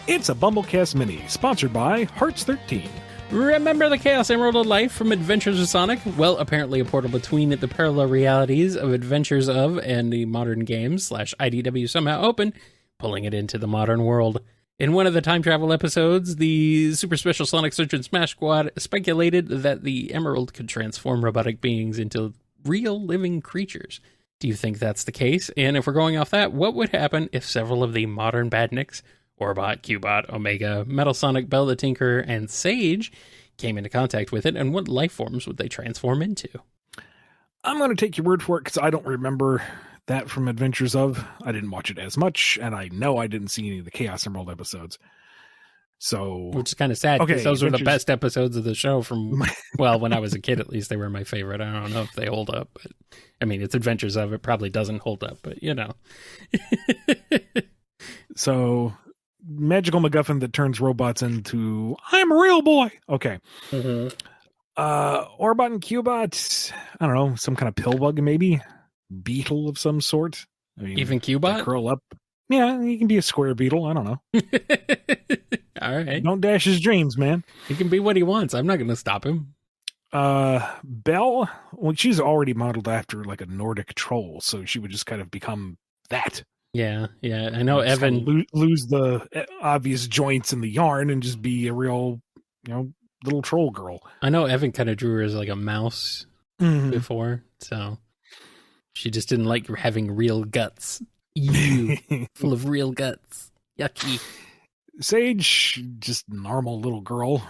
It's a BumbleKast Mini, sponsored by Hearts 13. Remember the Chaos Emerald of Life from Adventures of Sonic? Well, apparently a portal between the parallel realities of Adventures of and the modern games / IDW somehow open, pulling it into the modern world. In one of the time travel episodes, the Super Special Sonic Search and Smash Squad speculated that the Emerald could transform robotic beings into real living creatures. Do you think that's the case? And if we're going off that, what would happen if several of the modern badniks, Orbot, Cubot, Omega, Metal Sonic, Bell the Tinker, and Sage came into contact with it, and what life forms would they transform into? I'm going to take your word for it because I don't remember that from Adventures of. I didn't watch it as much, and I know I didn't see any of the Chaos Emerald episodes. So, which is kind of sad because those were the best episodes of the show from, well, when I was a kid, at least they were my favorite. I don't know if they hold up, but I mean, it's Adventures of. It probably doesn't hold up, but you know. So, magical MacGuffin that turns robots into I'm a real boy. Okay. Mm-hmm. Orbot and Cubot, I don't know, some kind of pill bug maybe, beetle of some sort. I mean, even Cubot curl up. Yeah, he can be a square beetle. I don't know. All right. Don't dash his dreams, man. He can be what he wants. I'm not going to stop him. Belle, well, she's already modeled after like a Nordic troll, so she would just kind of become that. Yeah. I know Evan kind of lose the obvious joints in the yarn and just be a real, little troll girl. I know Evan kind of drew her as like a mouse before, so she just didn't like having real guts. Ew, full of real guts. Yucky. Sage, just normal little girl,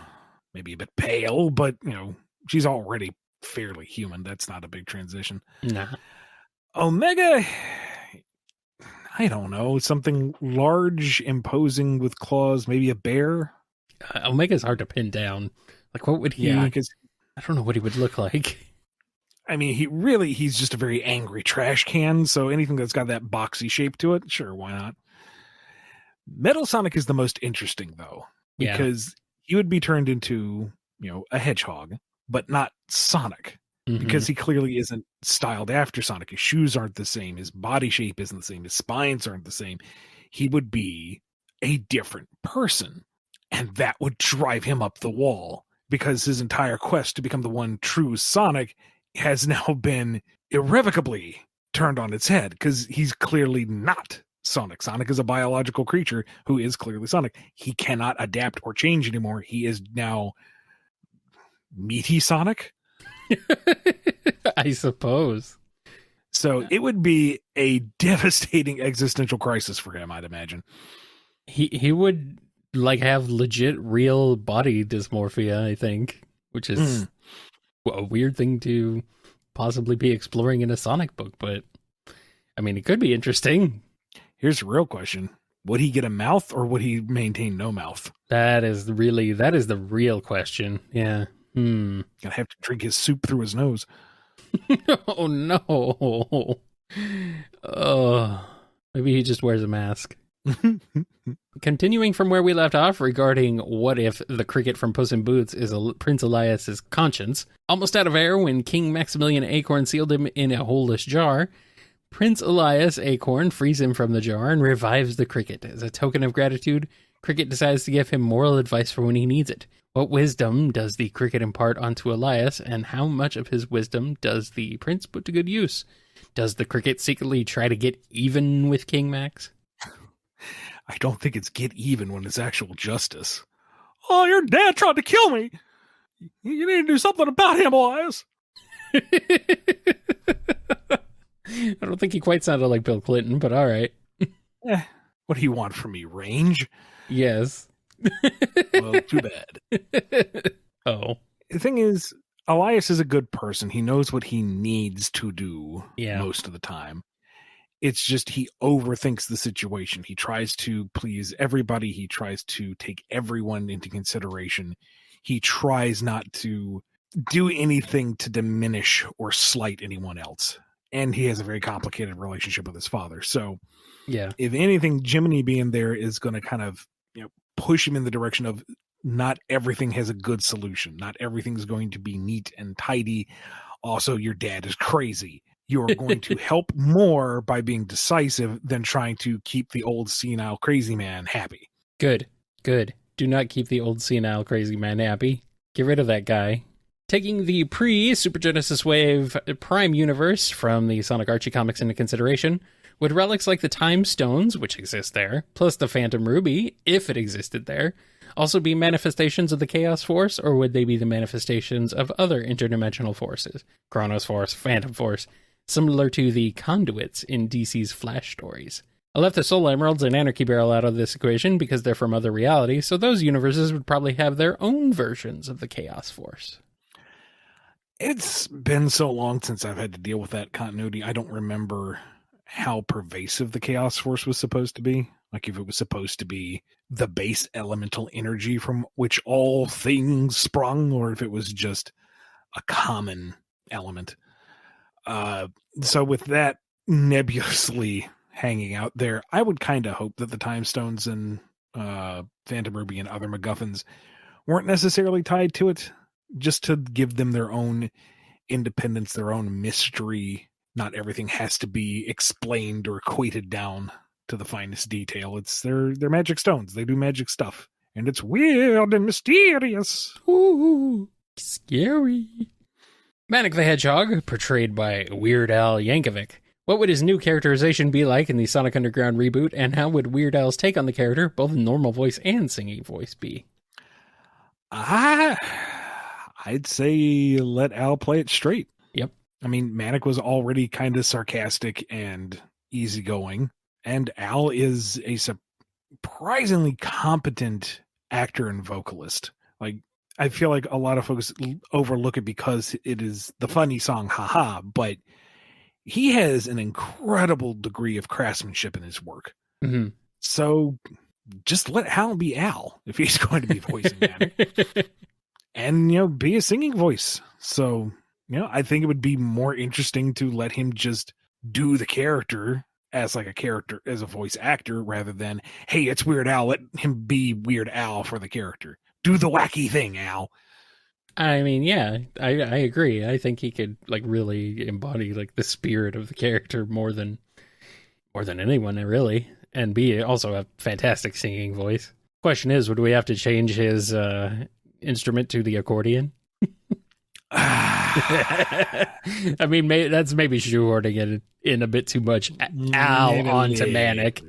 maybe a bit pale, but she's already fairly human. That's not a big transition. Nah. Omega, I don't know, something large, imposing with claws, maybe a bear. Omega's hard to pin down. Like, what would he? Yeah, because I don't know what he would look like. I mean, he's just a very angry trash can. So anything that's got that boxy shape to it, sure, why not? Metal Sonic is the most interesting though, because he would be turned into a hedgehog, but not Sonic. Because he clearly isn't styled after Sonic. His shoes aren't the same. His body shape isn't the same. His spines aren't the same. He would be a different person. And that would drive him up the wall. Because his entire quest to become the one true Sonic has now been irrevocably turned on its head. Because he's clearly not Sonic. Sonic is a biological creature who is clearly Sonic. He cannot adapt or change anymore. He is now meaty Sonic. I suppose. So it would be a devastating existential crisis for him, I'd imagine. He would like have legit real body dysmorphia, I think, which is a weird thing to possibly be exploring in a Sonic book, but I mean, it could be interesting. Here's the real question. Would he get a mouth or would he maintain no mouth? That is the real question. Yeah. Gonna have to drink his soup through his nose. Oh no. Oh, maybe he just wears a mask. Continuing from where we left off regarding what if the cricket from Puss in Boots is Prince Elias's conscience. Almost out of air when King Maximilian Acorn sealed him in a holeless jar, Prince Elias Acorn frees him from the jar and revives the cricket. As a token of gratitude, Cricket decides to give him moral advice for when he needs it. What wisdom does the cricket impart onto Elias, and how much of his wisdom does the prince put to good use? Does the cricket secretly try to get even with King Max? I don't think it's get even when it's actual justice. Oh, your dad tried to kill me. You need to do something about him, Elias. I don't think he quite sounded like Bill Clinton, but all right. What do you want from me, range? Yes. Well, too bad. Oh. The thing is, Elias is a good person. He knows what he needs to do most of the time. It's just he overthinks the situation. He tries to please everybody. He tries to take everyone into consideration. He tries not to do anything to diminish or slight anyone else. And he has a very complicated relationship with his father. So, if anything, Jiminy being there is going to kind of push him in the direction of not everything has a good solution. Not everything's going to be neat and tidy. Also, your dad is crazy. You're going to help more by being decisive than trying to keep the old senile crazy man happy. Good. Do not keep the old senile crazy man happy. Get rid of that guy. Taking the pre-Super Genesis Wave Prime universe from the Sonic Archie comics into consideration, would relics like the Time Stones, which exist there, plus the Phantom Ruby, if it existed there, also be manifestations of the Chaos Force, or would they be the manifestations of other interdimensional forces? Chronos Force, Phantom Force, similar to the conduits in DC's Flash stories. I left the Soul Emeralds and Anarchy Barrel out of this equation because they're from other realities, so those universes would probably have their own versions of the Chaos Force. It's been so long since I've had to deal with that continuity. I don't remember how pervasive the Chaos Force was supposed to be. Like if it was supposed to be the base elemental energy from which all things sprung, or if it was just a common element. So with that nebulously hanging out there, I would kind of hope that the Time Stones and Phantom Ruby and other MacGuffins weren't necessarily tied to it, just to give them their own independence, their own mystery. Not everything has to be explained or equated down to the finest detail. It's they're magic stones. They do magic stuff. And it's weird and mysterious. Ooh, scary. Manic the Hedgehog, portrayed by Weird Al Yankovic. What would his new characterization be like in the Sonic Underground reboot, and how would Weird Al's take on the character, both normal voice and singing voice, be? I'd say let Al play it straight. Yep. I mean, Manic was already kind of sarcastic and easygoing, and Al is a surprisingly competent actor and vocalist. Like, I feel like a lot of folks overlook it because it is the funny song, haha, but he has an incredible degree of craftsmanship in his work. Mm-hmm. So just let Al be Al if he's going to be voicing Manic. And, be a singing voice. So, I think it would be more interesting to let him just do the character as like a character, as a voice actor, rather than, hey, it's Weird Al, let him be Weird Al for the character. Do the wacky thing, Al. I mean, yeah, I agree. I think he could really embody the spirit of the character more than anyone, really, and be also a fantastic singing voice. Question is, would we have to change his instrument to the accordion? I mean, that's maybe shoehorning it in a bit too much. Al onto Manic.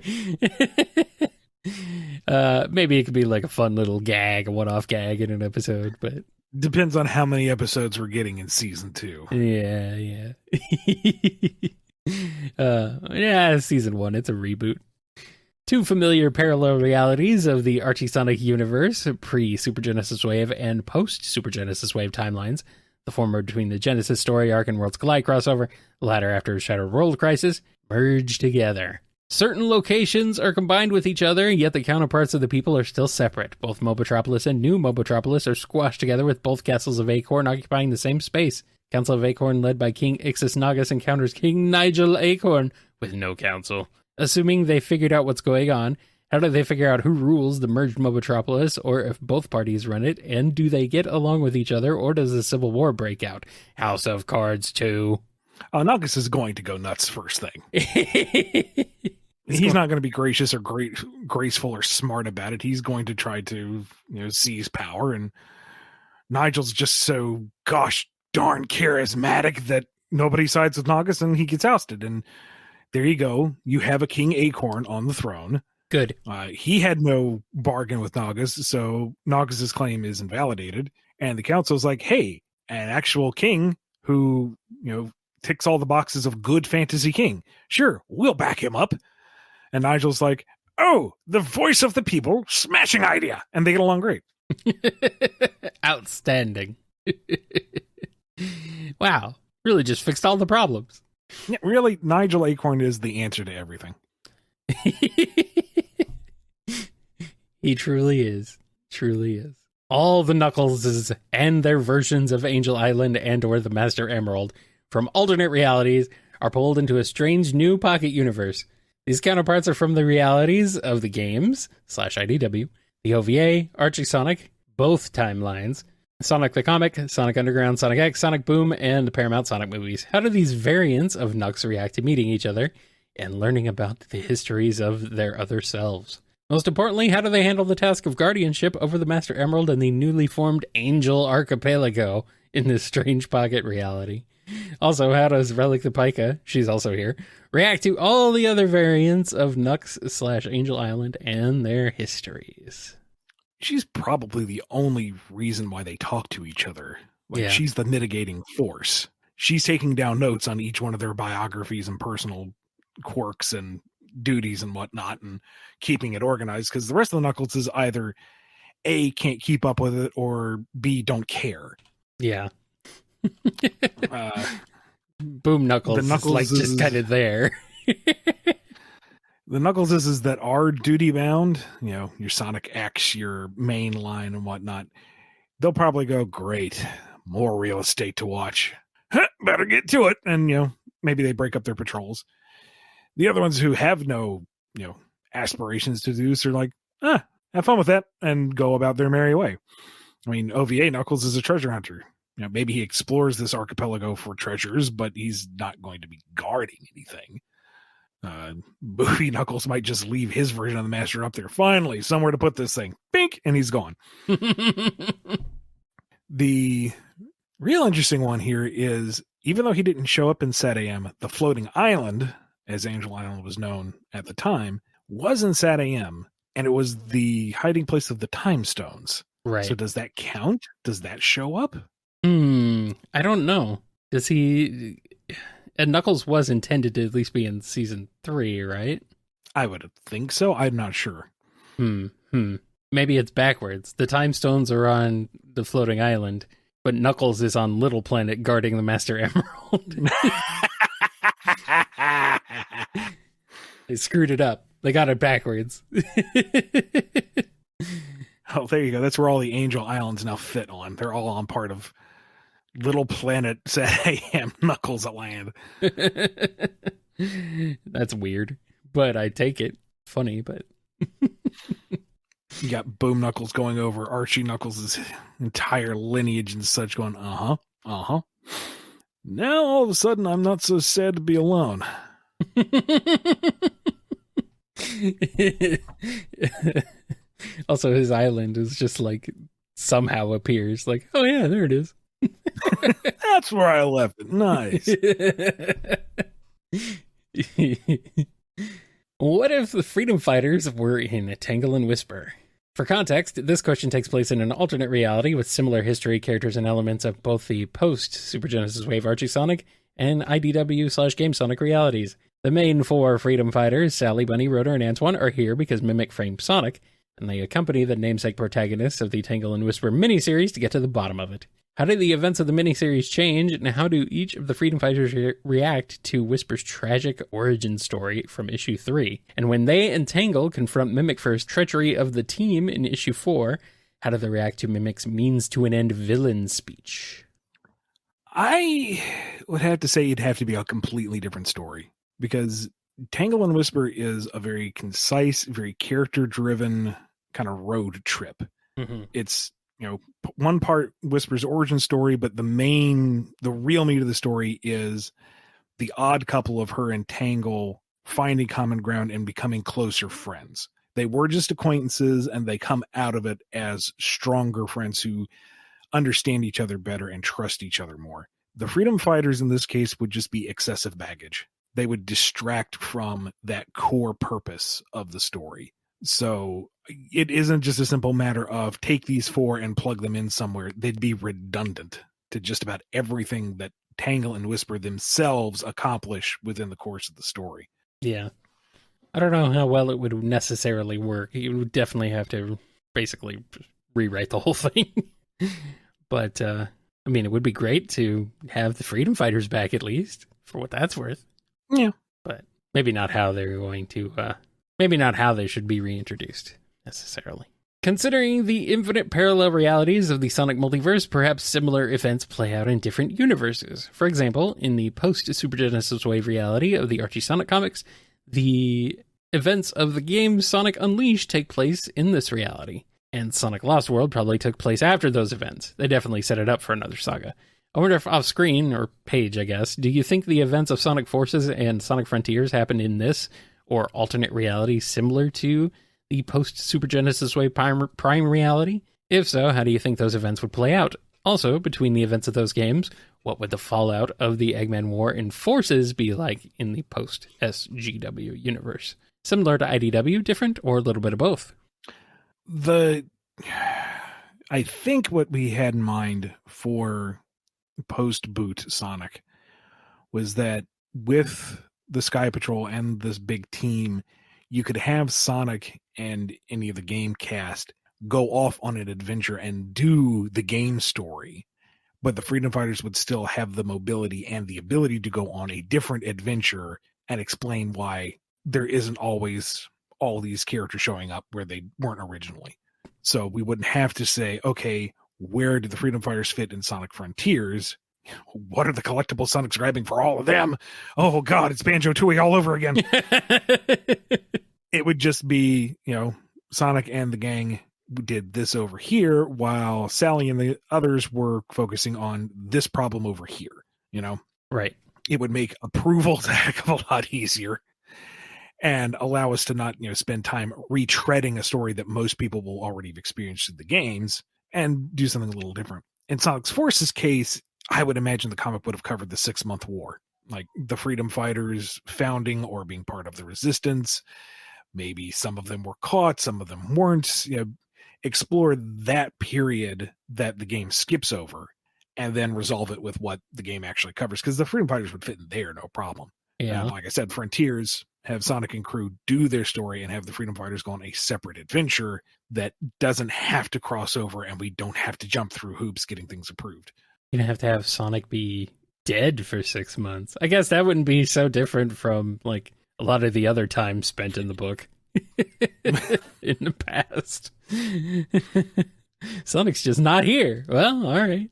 Maybe it could be like a fun little gag, a one-off gag in an episode, but depends on how many episodes we're getting in season 2. Yeah. Season 1, it's a reboot. Two familiar parallel realities of the Archie Sonic universe, pre-Super Genesis Wave and post-Super Genesis Wave timelines, the former between the Genesis story arc and Worlds Collide crossover, the latter after Shattered World Crisis, merge together. Certain locations are combined with each other, yet the counterparts of the people are still separate. Both Mobotropolis and New Mobotropolis are squashed together, with both castles of Acorn occupying the same space. Council of Acorn, led by King Ixis Nagas, encounters King Nigel Acorn with no council. Assuming they figured out what's going on, how do they figure out who rules the merged Mobotropolis, or if both parties run it, and do they get along with each other, or does a civil war break out? House of Cards 2. Nagas is going to go nuts first thing. He's not going to be gracious or graceful or smart about it. He's going to try to, seize power. And Nigel's just so gosh darn charismatic that nobody sides with Nagas, and he gets ousted. And there you go. You have a King Acorn on the throne. Good. He had no bargain with Nagas, so Nagas' claim is invalidated. And the council's like, hey, an actual king who, ticks all the boxes of good fantasy king. Sure, we'll back him up. And Nigel's like, oh, the voice of the people, smashing idea. And they get along great. Outstanding. Wow. Really just fixed all the problems. Yeah, really, Nigel Acorn is the answer to everything. He truly is. Truly is. All the Knuckleses and their versions of Angel Island and or the Master Emerald from alternate realities are pulled into a strange new pocket universe. These counterparts are from the realities of the games /IDW, the OVA, Archie Sonic, both timelines, Sonic the Comic, Sonic Underground, Sonic X, Sonic Boom, and the Paramount Sonic movies. How do these variants of Knucks react to meeting each other and learning about the histories of their other selves? Most importantly, how do they handle the task of guardianship over the Master Emerald and the newly formed Angel Archipelago in this strange pocket reality? Also, how does Relic the Pica, she's also here, react to all the other variants of Knucks/Angel Island and their histories? She's probably the only reason why they talk to each other. She's the mitigating force. She's taking down notes on each one of their biographies and personal quirks and duties and whatnot and keeping it organized, because the rest of the Knuckles is either A, can't keep up with it, or B, don't care. Yeah. Boom Knuckles, the Knuckles is just kind of there. The Knuckles is that are duty bound, your Sonic X, your main line and whatnot. They'll probably go, great, more real estate to watch. Better get to it. And, maybe they break up their patrols. The other ones who have no, aspirations to do, so are like, have fun with that and go about their merry way. I mean, OVA Knuckles is a treasure hunter. Maybe he explores this archipelago for treasures, but he's not going to be guarding anything. Boofy Knuckles might just leave his version of the Master up there. Finally, somewhere to put this thing. Bink! And he's gone. The real interesting one here is, even though he didn't show up in Sat AM, the floating island, as Angel Island was known at the time, was in Sat AM, and it was the hiding place of the Time Stones. Right. So does that count? Does that show up? I don't know. Does he... And Knuckles was intended to at least be in season 3, right? I would think so. I'm not sure. Maybe it's backwards. The Time Stones are on the floating island, but Knuckles is on Little Planet guarding the Master Emerald. They screwed it up. They got it backwards. Oh, there you go. That's where all the Angel Islands now fit on. They're all on part of Little Planet Sat AM Knuckles Land. That's weird, but I take it. Funny, but you got Boom Knuckles going over Archie Knuckles' entire lineage and such, going, Now all of a sudden I'm not so sad to be alone. Also, his island is just like somehow appears like, oh yeah, there it is. That's where I left it. Nice. What if the Freedom Fighters were in Tangle and Whisper? For context, this question takes place in an alternate reality with similar history, characters, and elements of both the post-Super Genesis Wave Archie Sonic and IDW/Game Sonic realities. The main 4 Freedom Fighters, Sally, Bunny, Rotor, and Antoine, are here because Mimic framed Sonic, and they accompany the namesake protagonists of the Tangle and Whisper miniseries to get to the bottom of it. How do the events of the miniseries change, and how do each of the Freedom Fighters react to Whisper's tragic origin story from issue 3? And when they and Tangle confront Mimic for his treachery of the team in issue 4, how do they react to Mimic's means-to-an-end villain speech? I would have to say it'd have to be a completely different story, because Tangle and Whisper is a very concise, very character-driven kind of road trip. Mm-hmm. It's, one part Whisper's origin story, but the real meat of the story is the odd couple of her and Tangle finding common ground and becoming closer friends. They were just acquaintances, and they come out of it as stronger friends who understand each other better and trust each other more. The Freedom Fighters in this case would just be excessive baggage. They would distract from that core purpose of the story. So it isn't just a simple matter of take these 4 and plug them in somewhere. They'd be redundant to just about everything that Tangle and Whisper themselves accomplish within the course of the story. Yeah. I don't know how well it would necessarily work. You would definitely have to basically rewrite the whole thing. But, it would be great to have the Freedom Fighters back at least, for what that's worth. Yeah. But maybe not how they're going to, maybe not how they should be reintroduced, necessarily. Considering the infinite parallel realities of the Sonic multiverse, perhaps similar events play out in different universes. For example, in the post-Super Genesis Wave reality of the Archie Sonic comics, the events of the game Sonic Unleashed take place in this reality. And Sonic Lost World probably took place after those events. They definitely set it up for another saga. I wonder if off screen, or page, I guess, do you think the events of Sonic Forces and Sonic Frontiers happened in this or alternate reality similar to the post-Super Genesis Wave Prime reality? If so, how do you think those events would play out? Also, between the events of those games, what would the fallout of the Eggman War in Forces be like in the post-SGW universe? Similar to IDW, different, or a little bit of both? I think what we had in mind for post-boot Sonic was that with the Sky Patrol and this big team, you could have Sonic and any of the game cast go off on an adventure and do the game story, but the Freedom Fighters would still have the mobility and the ability to go on a different adventure and explain why there isn't always all these characters showing up where they weren't originally. So we wouldn't have to say, okay, where do the Freedom Fighters fit in Sonic Frontiers? What are the collectible Sonic's grabbing for all of them? Oh God, it's Banjo-Tooie all over again. It would just be, Sonic and the gang did this over here while Sally and the others were focusing on this problem over here, Right. It would make approvals a heck of a lot easier and allow us to not, spend time retreading a story that most people will already have experienced in the games and do something a little different. In Sonic Forces case, I would imagine the comic would have covered the 6-month war, like the Freedom Fighters founding or being part of the Resistance. Maybe some of them were caught, some of them weren't. Explore that period that the game skips over and then resolve it with what the game actually covers, because the Freedom Fighters would fit in there, no problem. Yeah. Like I said, Frontiers, have Sonic and crew do their story and have the Freedom Fighters go on a separate adventure that doesn't have to cross over, and we don't have to jump through hoops getting things approved. You don't have to have Sonic be dead for 6 months. I guess that wouldn't be so different from like a lot of the other time spent in the book in the past. Sonic's just not here. Well, all right.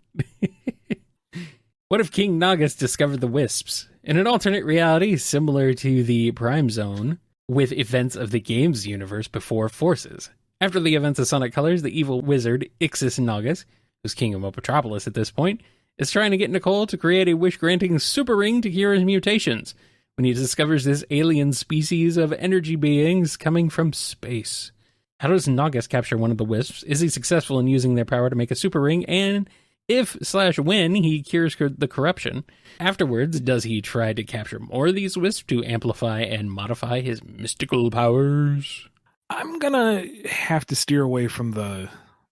What if King Nagas discovered the Wisps? In an alternate reality similar to the Prime Zone, with events of the games universe before Forces. After the events of Sonic Colors, the evil wizard Ixis Nagas, who's king of Metropolis at this point, is trying to get Nicole to create a wish-granting super ring to cure his mutations, when he discovers this alien species of energy beings coming from space. How does Nagas capture one of the Wisps? Is he successful in using their power to make a super ring? And if/when he cures the corruption, afterwards, does he try to capture more of these Wisps to amplify and modify his mystical powers? I'm gonna have to steer away from the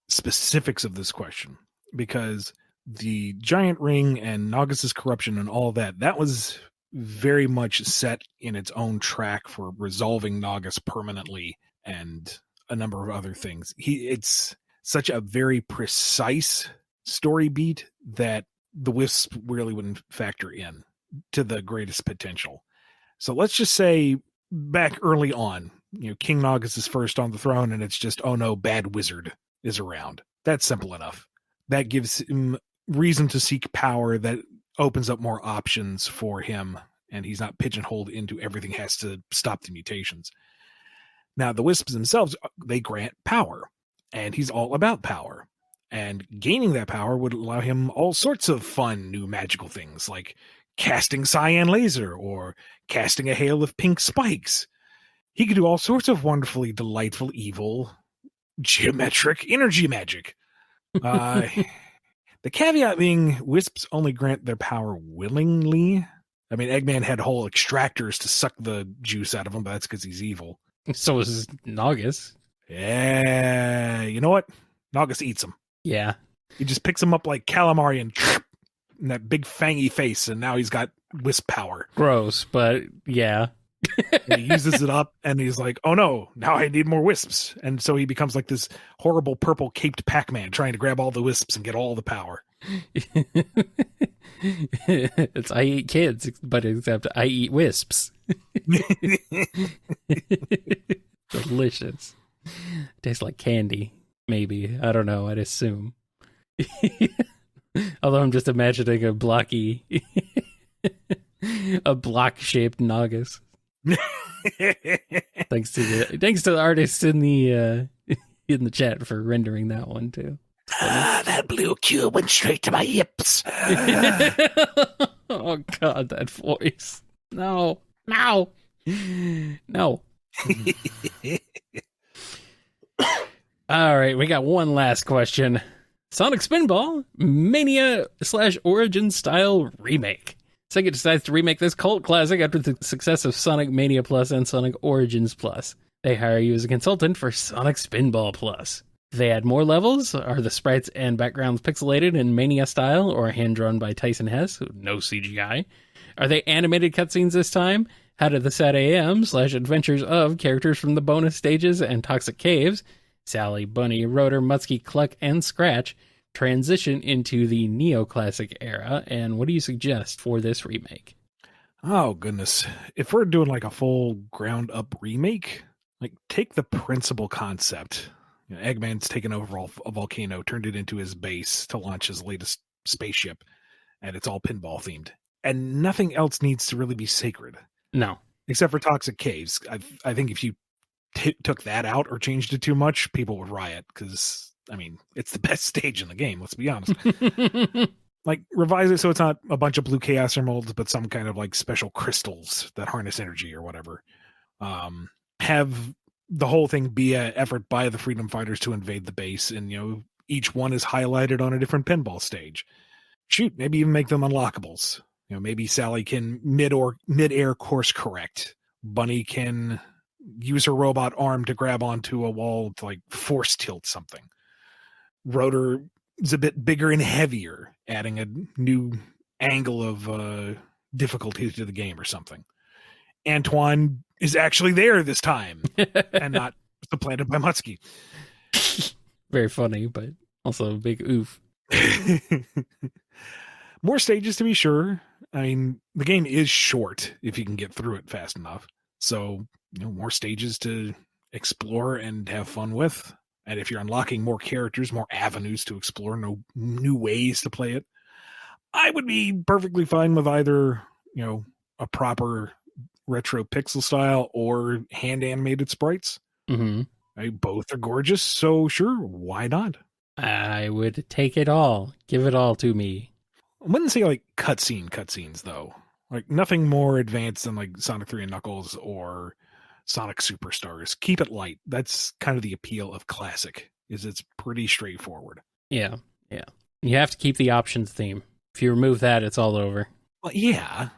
specifics of this question, because the giant ring and Nagas' corruption and all that was very much set in its own track for resolving Nagas permanently and a number of other things. It's such a very precise story beat that the Wisp really wouldn't factor in to the greatest potential. So let's just say back early on, King Nagas is first on the throne and it's just, oh no, bad wizard is around. That's simple enough. That gives him reason to seek power, that opens up more options for him, and he's not pigeonholed into everything has to stop the mutations. Now, the Wisps themselves, they grant power, and he's all about power. And gaining that power would allow him all sorts of fun new magical things, like casting cyan laser or casting a hail of pink spikes. He could do all sorts of wonderfully delightful, evil, geometric energy magic. The caveat being, Wisps only grant their power willingly. I mean, Eggman had whole extractors to suck the juice out of him, but that's because he's evil. So is Nagas. Yeah, you know what? Nagas eats him. Yeah. He just picks him up like calamari and that big fangy face, and now he's got Wisp power. Gross, but yeah. And he uses it up, and he's like, oh no, now I need more Wisps. And so he becomes like this horrible purple caped Pac-Man trying to grab all the Wisps and get all the power. It's I eat kids, but except I eat Wisps. Delicious. Tastes like candy, maybe. I don't know, I'd assume. Although I'm just imagining a blocky a block-shaped Nagas. Thanks to the artists in the in the chat for rendering that one too. That blue cube went straight to my hips. Oh God, that voice. No. All right, we got one last question. Sonic Spinball Mania / Origin style remake. Sega decides to remake this cult classic after the success of Sonic Mania Plus and Sonic Origins Plus. They hire you as a consultant for Sonic Spinball Plus. They add more levels. Are the sprites and backgrounds pixelated in Mania style or hand-drawn by Tyson Hess? No CGI. Are they animated cutscenes this time? How did the Sad AM / adventures of characters from the bonus stages and Toxic Caves, Sally, Bunny, Rotor, Mutsky, Cluck, and Scratch, transition into the neoclassic era? And what do you suggest for this remake? Oh, goodness. If we're doing like a full ground-up remake, like take the principal concept. Eggman's taken over a volcano, turned it into his base to launch his latest spaceship, and it's all pinball themed. And nothing else needs to really be sacred. No. Except for Toxic Caves. I think if you took that out or changed it too much, people would riot, because, I mean, it's the best stage in the game, let's be honest. Like, revise it so it's not a bunch of blue chaos emeralds, but some kind of, like, special crystals that harness energy or whatever. Have the whole thing be an effort by the freedom fighters to invade the base, and each one is highlighted on a different pinball stage. Shoot, maybe even make them unlockables. Maybe Sally can mid-air course correct. Bunny can use her robot arm to grab onto a wall to like force tilt something. Rotor is a bit bigger and heavier, adding a new angle of difficulty to the game or something. Antoine is actually there this time and not supplanted by Mutsky. Very funny, but also a big oof. More stages to be sure. I mean, the game is short if you can get through it fast enough. So, more stages to explore and have fun with. And if you're unlocking more characters, more avenues to explore, no new ways to play it, I would be perfectly fine with either, a proper retro pixel style or hand animated sprites. Mm-hmm. Both are gorgeous, so sure, why not? I would take it all. Give it all to me. I wouldn't say like cutscenes though. Like nothing more advanced than like Sonic 3 and Knuckles or Sonic Superstars. Keep it light. That's kind of the appeal of classic, is it's pretty straightforward. Yeah. You have to keep the options theme. If you remove that, it's all over. Well, yeah.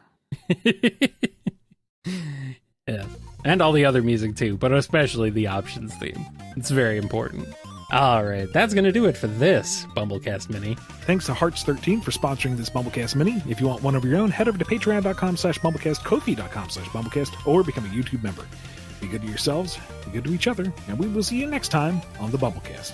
Yeah. And all the other music too, but especially the options theme. It's very important. All right, that's going to do it for this BumbleKast Mini. Thanks to Hearts13 for sponsoring this BumbleKast Mini. If you want one of your own, head over to patreon.com/BumbleKast, Ko-fi.com/BumbleKast, or become a YouTube member. Be good to yourselves, be good to each other, and we will see you next time on the BumbleKast.